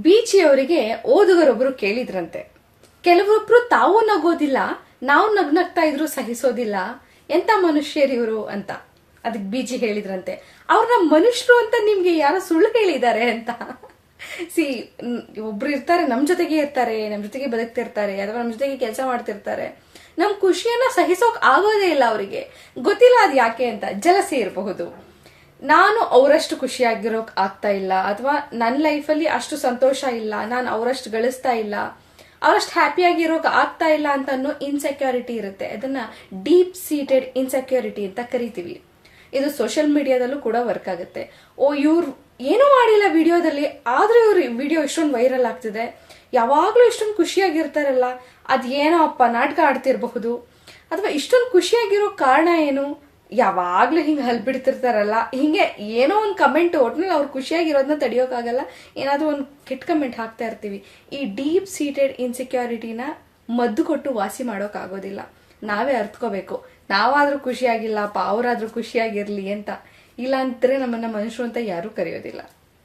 ಬೀಚಿಯವರಿಗೆ ಓದುಗರೊಬ್ರು ಕೇಳಿದ್ರಂತೆ, ಕೆಲವೊಬ್ರು ತಾವು ನಗೋದಿಲ್ಲ, ನಾವು ನಗ್ನಗ್ತಾ ಇದ್ರು ಸಹಿಸೋದಿಲ್ಲ, ಎಂತ ಮನುಷ್ಯರಿವರು ಅಂತ. ಅದಕ್ಕೆ ಬೀಚಿ ಹೇಳಿದ್ರಂತೆ, ಅವ್ರನ್ನ ಮನುಷ್ಯರು ಅಂತ ನಿಮ್ಗೆ ಯಾರೋ ಸುಳ್ಳು ಹೇಳಿದ್ದಾರೆ ಅಂತ. ಒಬ್ರು ಇರ್ತಾರೆ, ನಮ್ ಜೊತೆಗೆ ಇರ್ತಾರೆ, ನಮ್ ಜೊತೆಗೆ ಬದುಕ್ತಿರ್ತಾರೆ, ಅಥವಾ ನಮ್ ಜೊತೆಗೆ ಕೆಲಸ ಮಾಡ್ತಿರ್ತಾರೆ, ನಮ್ ಖುಷಿಯನ್ನ ಸಹಿಸೋಕ್ ಆಗೋದೇ ಇಲ್ಲ ಅವರಿಗೆ. ಗೊತ್ತಿಲ್ಲ ಅದ್ ಯಾಕೆ ಅಂತ. ಜಲಸಿ ಇರಬಹುದು, ನಾನು ಅವರಷ್ಟು ಖುಷಿಯಾಗಿರೋಕ್ ಆಗ್ತಾ ಇಲ್ಲ, ಅಥವಾ ನನ್ನ ಲೈಫಲ್ಲಿ ಅಷ್ಟು ಸಂತೋಷ ಇಲ್ಲ, ನಾನು ಅವರಷ್ಟು ಗಳಿಸ್ತಾ ಇಲ್ಲ, ಅವರಷ್ಟು ಹ್ಯಾಪಿಯಾಗಿರೋಕ್ ಆಗ್ತಾ ಇಲ್ಲ ಅಂತ ಅನ್ನೋ ಇನ್ಸೆಕ್ಯೂರಿಟಿ ಇರುತ್ತೆ. ಅದನ್ನ ಡೀಪ್ ಸೀಟೆಡ್ ಇನ್ಸೆಕ್ಯೂರಿಟಿ ಅಂತ ಕರಿತೀವಿ. ಇದು ಸೋಷಿಯಲ್ ಮೀಡಿಯಾದಲ್ಲೂ ಕೂಡ ವರ್ಕ್ ಆಗುತ್ತೆ. ಇವ್ರು ಏನೂ ಮಾಡಿಲ್ಲ ವಿಡಿಯೋದಲ್ಲಿ, ಆದ್ರೆ ಇವ್ರ ವಿಡಿಯೋ ಇಷ್ಟೊಂದು ವೈರಲ್ ಆಗ್ತಿದೆ, ಯಾವಾಗ್ಲೂ ಇಷ್ಟೊಂದು ಖುಷಿಯಾಗಿರ್ತಾರಲ್ಲ, ಅದೇನೋ ಅಪ್ಪ ನಾಟಕ ಆಡ್ತಿರ್ಬಹುದು, ಅಥವಾ ಇಷ್ಟೊಂದು ಖುಷಿಯಾಗಿರೋ ಕಾರಣ ಏನು, ಯಾವಾಗ್ಲೂ ಹಿಂಗೆ ಹಲ್ಬಿಡ್ತಿರ್ತಾರಲ್ಲ, ಹಿಂಗೆ ಏನೋ ಒಂದು ಕಮೆಂಟ್, ಒಟ್ನಲ್ಲಿ ಅವ್ರು ಖುಷಿಯಾಗಿರೋದನ್ನ ತಡಿಯೋಕ್ಕಾಗಲ್ಲ, ಏನಾದ್ರೂ ಒಂದು ಕೆಟ್ಟ ಕಮೆಂಟ್ ಹಾಕ್ತಾ ಇರ್ತೀವಿ. ಈ ಡೀಪ್ ಸೀಟೆಡ್ ಇನ್ಸೆಕ್ಯೂರಿಟಿನ ಮದ್ದು ಕೊಟ್ಟು ವಾಸಿ ಮಾಡೋಕ್ಕಾಗೋದಿಲ್ಲ. ನಾವೇ ಅರ್ತ್ಕೋಬೇಕು, ನಾವಾದ್ರೂ ಖುಷಿಯಾಗಿಲ್ಲಪ್ಪ, ಅವರಾದ್ರೂ ಖುಷಿಯಾಗಿರ್ಲಿ ಅಂತ. ಇಲ್ಲ ಅಂದ್ರೆ ನಮ್ಮನ್ನ ಮನುಷ್ಯರು ಅಂತ ಯಾರೂ ಕರೆಯೋದಿಲ್ಲ.